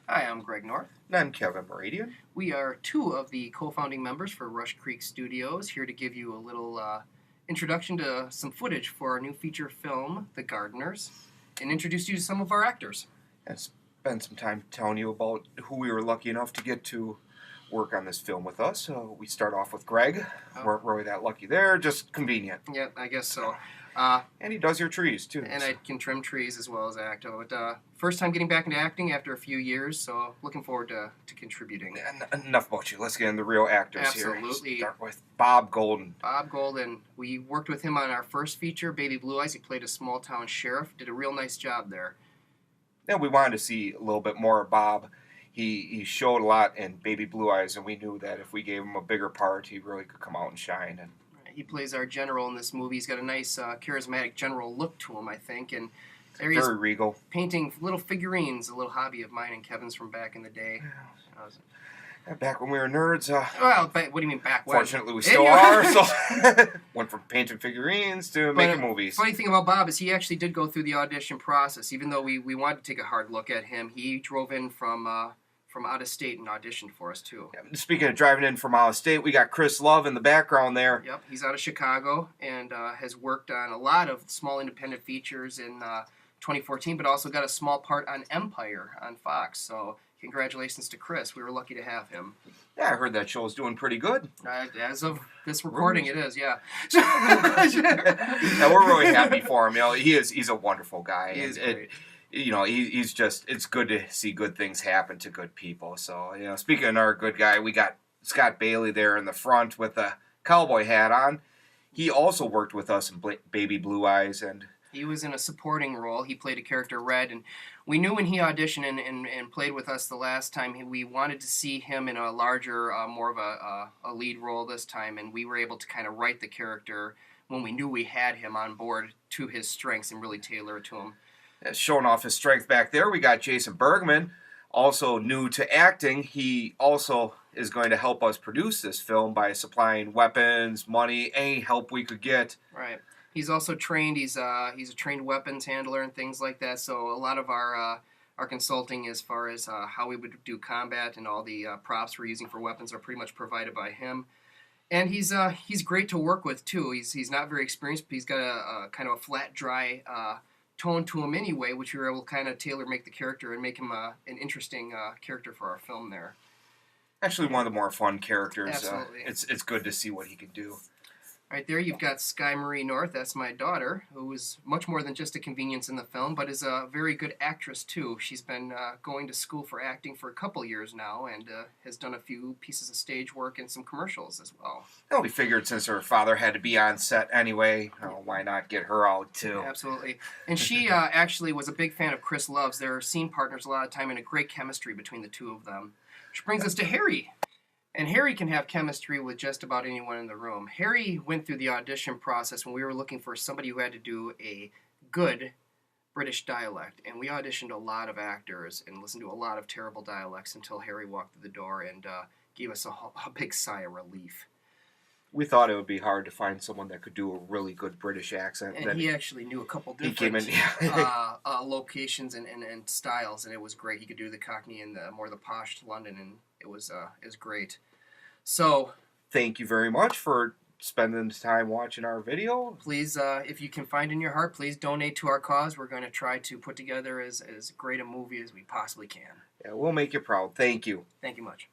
Hi, I'm Greg North. And I'm Kevin Mouradian. We are two of the co-founding members for Rush Creek Studios, here to give you a little introduction to some footage for our new feature film, The Gardeners, and introduce you to some of our actors. And spend some time telling you about who we were lucky enough to get to work on this film with us. We start off with Greg. Weren't really that lucky there, just convenient. Yeah, I guess so. And he does your trees, too. And I can trim trees as well as act. But first time getting back into acting after a few years, so looking forward to contributing. Enough about you. Let's get into the real actors here. Absolutely. Start with Bob Golden. Bob Golden. We worked with him on our first feature, Baby Blue Eyes. He played a small-town sheriff. Did a real nice job there. Yeah, we wanted to see a little bit more of Bob. He showed a lot in Baby Blue Eyes, and we knew that if we gave him a bigger part, he really could come out and shine. And he plays our general in this movie. He's got a nice, charismatic general look to him, I think. And there he is, very regal. Painting little figurines, a little hobby of mine and Kevin's from back in the day. Back when we were nerds. Well, what do you mean back when? Fortunately, we still are. So went from painting figurines to making movies. Funny thing about Bob is he actually did go through the audition process. Even though we wanted to take a hard look at him, he drove in from out of state and auditioned for us too. Yeah, speaking of driving in from out of state, we got Chris Love in the background there. Yep, he's out of Chicago and has worked on a lot of small independent features in 2014, but also got a small part on Empire on Fox. So congratulations to Chris. We were lucky to have him. Yeah, I heard that show's doing pretty good. As of this recording, it is, yeah. Yeah, we're really happy for him. You know, he's a wonderful guy. He is great. He's just, it's good to see good things happen to good people. So, speaking of our good guy, we got Scott Bailey there in the front with a cowboy hat on. He also worked with us in Baby Blue Eyes, and he was in a supporting role. He played a character Red, and we knew when he auditioned and played with us the last time, we wanted to see him in a larger, more of a lead role this time, and we were able to kind of write the character when we knew we had him on board to his strengths and really tailor it to him. Showing off his strength back there, we got Jason Bergman, also new to acting. He also is going to help us produce this film by supplying weapons, money, any help we could get. Right. He's also trained. He's a trained weapons handler and things like that. So a lot of our consulting as far as how we would do combat and all the props we're using for weapons are pretty much provided by him. And he's great to work with too. He's not very experienced, but he's got a kind of a flat, dry tone to him anyway, which we were able to kind of tailor-make the character and make him an interesting character for our film there. Actually, one of the more fun characters. Absolutely. It's good to see what he can do. Right there, you've got Sky Marie North. That's my daughter, who is much more than just a convenience in the film, but is a very good actress, too. She's been going to school for acting for a couple years now and has done a few pieces of stage work and some commercials as well. Well, we figured since her father had to be on set anyway, why not get her out, too? Absolutely. And she actually was a big fan of Chris Love's. They're scene partners a lot of time and a great chemistry between the two of them. Which brings us to Harry. And Harry can have chemistry with just about anyone in the room. Harry went through the audition process when we were looking for somebody who had to do a good British dialect. And we auditioned a lot of actors and listened to a lot of terrible dialects until Harry walked through the door and gave us a big sigh of relief. We thought it would be hard to find someone that could do a really good British accent. And he actually knew a couple different locations and styles, and it was great. He could do the Cockney and more the posh London, and it was great. So, thank you very much for spending time watching our video. Please, if you can find in your heart, please donate to our cause. We're going to try to put together as great a movie as we possibly can. Yeah, we'll make you proud. Thank you. Thank you much.